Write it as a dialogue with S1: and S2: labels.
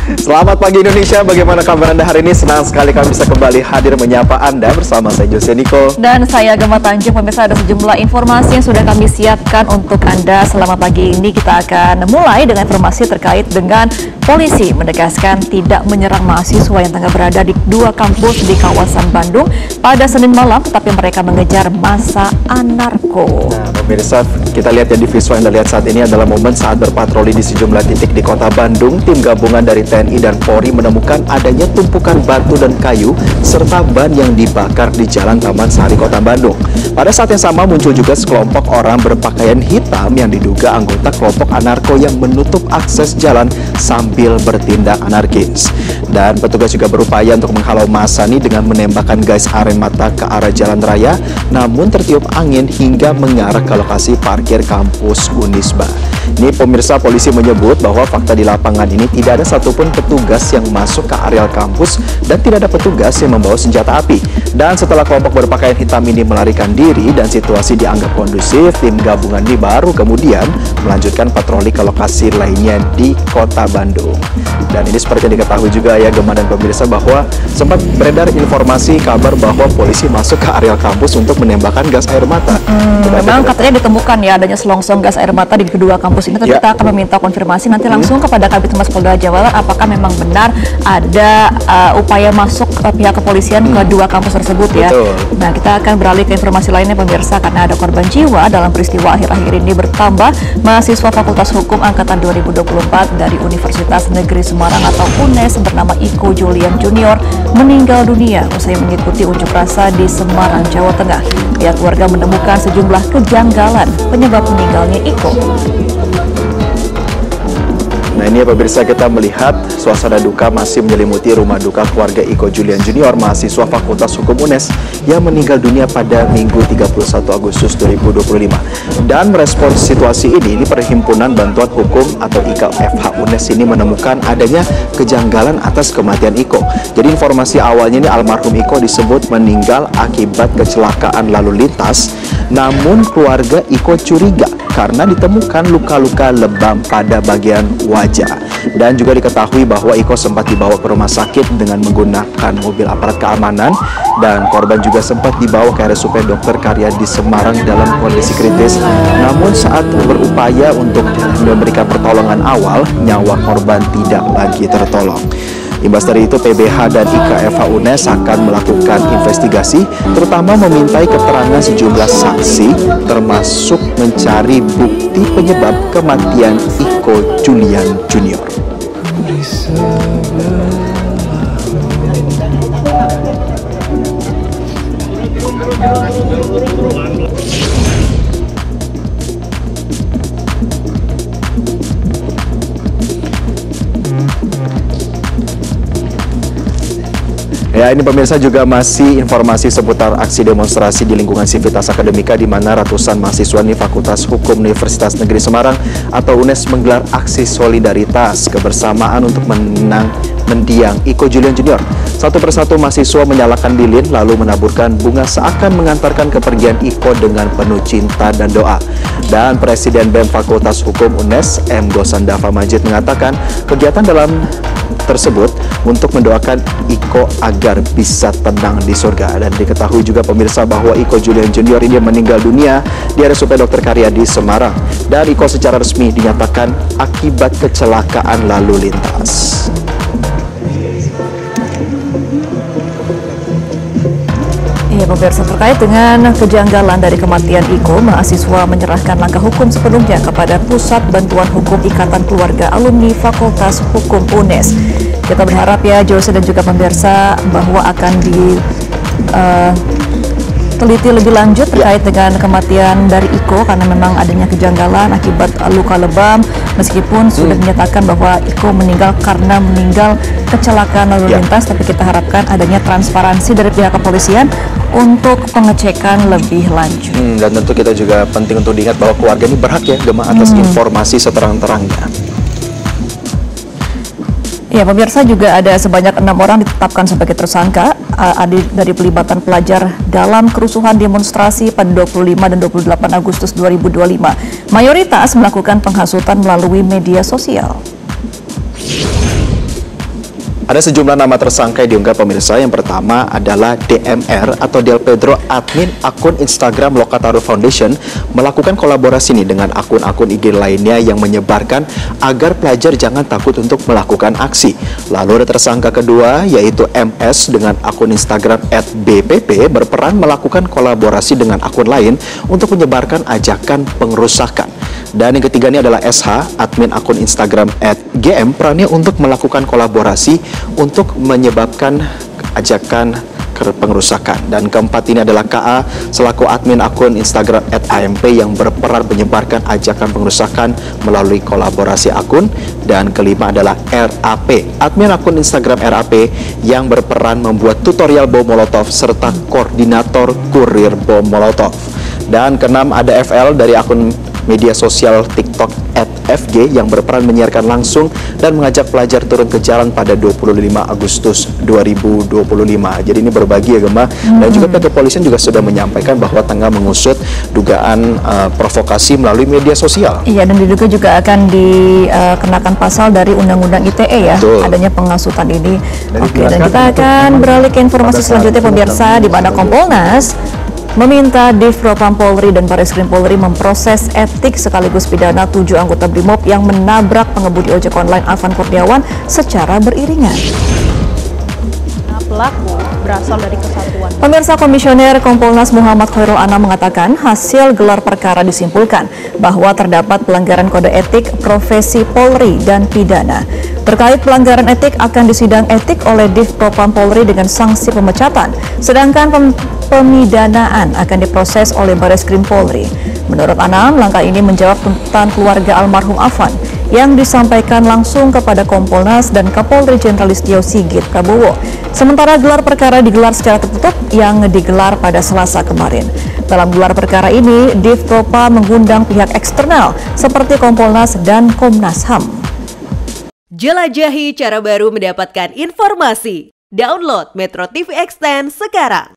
S1: Selamat pagi Indonesia, bagaimana kabar Anda hari ini? Senang sekali kami bisa kembali hadir menyapa Anda bersama saya Jose Niko.
S2: Dan saya Gemma Tanjung. Pemirsa, ada sejumlah informasi yang sudah kami siapkan untuk Anda selama pagi ini. Kita akan mulai dengan informasi terkait dengan polisi menegaskan tidak menyerang mahasiswa yang tengah berada di dua kampus di kawasan Bandung pada Senin malam, tetapi mereka mengejar massa anarko.
S1: Nah, pemirsa, kita lihat ya di visual yang Anda lihat saat ini adalah momen saat berpatroli di sejumlah titik di kota Bandung. Tim gabungan dari TNI dan Polri menemukan adanya tumpukan batu dan kayu serta ban yang dibakar di Jalan Taman Sari, Kota Bandung. Pada saat yang sama muncul juga sekelompok orang berpakaian hitam yang diduga anggota kelompok anarko yang menutup akses jalan sambil bertindak anarkis. Dan petugas juga berupaya untuk menghalau massa ini dengan menembakkan gas air mata ke arah jalan raya, namun tertiup angin hingga mengarah ke lokasi parkir kampus Unisba. Ini pemirsa, polisi menyebut bahwa fakta di lapangan ini tidak ada satupun petugas yang masuk ke areal kampus dan tidak ada petugas yang membawa senjata api. Dan setelah kelompok berpakaian hitam ini melarikan diri dan situasi dianggap kondusif, tim gabungan ini baru kemudian melanjutkan patroli ke lokasi lainnya di kota Bandung. Dan ini seperti yang diketahui juga ya Gemma dan pemirsa, bahwa sempat beredar informasi kabar bahwa polisi masuk ke areal kampus untuk menembakkan gas air mata.
S2: Memang katanya ditemukan ya adanya selongsong gas air mata di kedua kampus ini, tapi kita akan meminta konfirmasi nanti langsung kepada Kabid Humas Polda Jawa Barat apakah memang benar ada upaya masuk pihak kepolisian ke dua kampus tersebut ya.
S1: Betul.
S2: Nah, kita akan beralih ke informasi lainnya pemirsa, karena ada korban jiwa dalam peristiwa akhir-akhir ini bertambah. Mahasiswa Fakultas Hukum Angkatan 2024 dari Universitas Negeri Semarang atau UNES bernama Iko Julian Junior meninggal dunia usai mengikuti unjuk rasa di Semarang, Jawa Tengah. Pihak keluarga menemukan sejumlah kejanggalan penyebab meninggalnya Iko.
S1: Nah, ini ya pemirsa, kita melihat suasana duka masih menyelimuti rumah duka keluarga Iko Julian Junior, mahasiswa Fakultas Hukum UNES yang meninggal dunia pada Minggu 31 Agustus 2025. Dan merespons situasi ini Perhimpunan Bantuan Hukum atau IKFH UNES ini menemukan adanya kejanggalan atas kematian Iko. Jadi informasi awalnya ini almarhum Iko disebut meninggal akibat kecelakaan lalu lintas, namun keluarga Iko curiga karena ditemukan luka-luka lebam pada bagian wajah. Dan juga diketahui bahwa Iko sempat dibawa ke rumah sakit dengan menggunakan mobil aparat keamanan, dan korban juga sempat dibawa ke RSUP Dr. Karyadi Semarang dalam kondisi kritis. Namun saat berupaya untuk memberikan pertolongan awal, nyawa korban tidak lagi tertolong. Imbas dari itu, PBH dan IKFH UNES akan melakukan investigasi, terutama memintai keterangan sejumlah saksi, termasuk mencari bukti penyebab kematian Iko Julian Junior. Ya, ini pemirsa juga masih informasi seputar aksi demonstrasi di lingkungan Sivitas Akademika, di mana ratusan mahasiswa di Fakultas Hukum Universitas Negeri Semarang atau UNES menggelar aksi solidaritas kebersamaan untuk mendiang Iko Julian Junior. Satu persatu mahasiswa menyalakan lilin lalu menaburkan bunga seakan mengantarkan kepergian Iko dengan penuh cinta dan doa. Dan Presiden BEM Fakultas Hukum UNES M. Gosandava Majid mengatakan kegiatan dalam tersebut untuk mendoakan Iko agar bisa tenang di surga. Dan diketahui juga pemirsa bahwa Iko Julian Junior ini meninggal dunia di RSUP Dr. Karyadi Semarang, dan Iko secara resmi dinyatakan akibat kecelakaan lalu lintas.
S2: Ya, pemirsa, terkait dengan kejanggalan dari kematian Iko, mahasiswa menyerahkan langkah hukum sepenuhnya kepada Pusat Bantuan Hukum Ikatan Keluarga Alumni Fakultas Hukum UNES. Kita berharap ya Jose dan juga pemirsa bahwa akan diteliti lebih lanjut terkait dengan kematian dari Iko, karena memang adanya kejanggalan akibat luka lebam, meskipun sudah dinyatakan bahwa Iko meninggal karena meninggal kecelakaan lalu lintas, tapi kita harapkan adanya transparansi dari pihak kepolisian untuk pengecekan lebih lanjut.
S1: Dan tentu kita juga penting untuk diingat bahwa keluarga ini berhak ya Gemma atas informasi seterang-terangnya.
S2: Ya, pemirsa, juga ada sebanyak 6 orang ditetapkan sebagai tersangka dari pelibatan pelajar dalam kerusuhan demonstrasi pada 25 dan 28 Agustus 2025. Mayoritas melakukan penghasutan melalui media sosial.
S1: Ada sejumlah nama tersangka yang diunggah pemirsa. Yang pertama adalah DMR atau Del Pedro, admin akun Instagram Lokataru Foundation, melakukan kolaborasi nih dengan akun-akun IG lainnya yang menyebarkan agar pelajar jangan takut untuk melakukan aksi. Lalu ada tersangka kedua yaitu MS dengan akun Instagram @bpp berperan melakukan kolaborasi dengan akun lain untuk menyebarkan ajakan pengerusakan. Dan yang ketiga ini adalah SH, admin akun Instagram @gm, perannya untuk melakukan kolaborasi untuk menyebabkan ajakan pengerusakan. Dan keempat ini adalah KA selaku admin akun Instagram @amp yang berperan menyebarkan ajakan pengerusakan melalui kolaborasi akun. Dan kelima adalah RAP, admin akun Instagram RAP yang berperan membuat tutorial bom molotov serta koordinator kurir bom molotov. Dan keenam ada FL dari akun media sosial TikTok @fg yang berperan menyiarkan langsung dan mengajak pelajar turun ke jalan pada 25 Agustus 2025. Jadi ini berbagi ya Gemma. Dan juga pihak kepolisian juga sudah menyampaikan bahwa tengah mengusut dugaan provokasi melalui media sosial.
S2: Iya, dan diduga juga akan dikenakan pasal dari Undang-Undang ITE ya.
S1: Betul.
S2: Adanya pengasutan ini. Oke, dan kita akan beralih ke informasi selanjutnya pemirsa, di mana Kompolnas meminta Div Propam Polri dan Bareskrim Polri memproses etik sekaligus pidana 7 anggota BRIMOB yang menabrak pengemudi ojek online Afan Kurniawan secara beriringan.
S3: Pelaku berasal dari kesatuan.
S2: Pemirsa, Komisioner Kompolnas Muhammad Khairul Anam mengatakan hasil gelar perkara disimpulkan bahwa terdapat pelanggaran kode etik profesi Polri dan pidana. Terkait pelanggaran etik akan disidang etik oleh Div Propam Polri dengan sanksi pemecatan, sedangkan pemidanaan akan diproses oleh Bareskrim Polri. Menurut Anam, langkah ini menjawab tuntutan keluarga almarhum Afan yang disampaikan langsung kepada Kompolnas dan Kapolri Jenderal Listio Sigit Prabowo. Sementara gelar perkara digelar secara tertutup yang digelar pada Selasa kemarin. Dalam gelar perkara ini, Div Propa mengundang pihak eksternal seperti Kompolnas dan Komnas HAM.
S4: Jelajahi cara baru mendapatkan informasi. Download Metro TV Extend sekarang.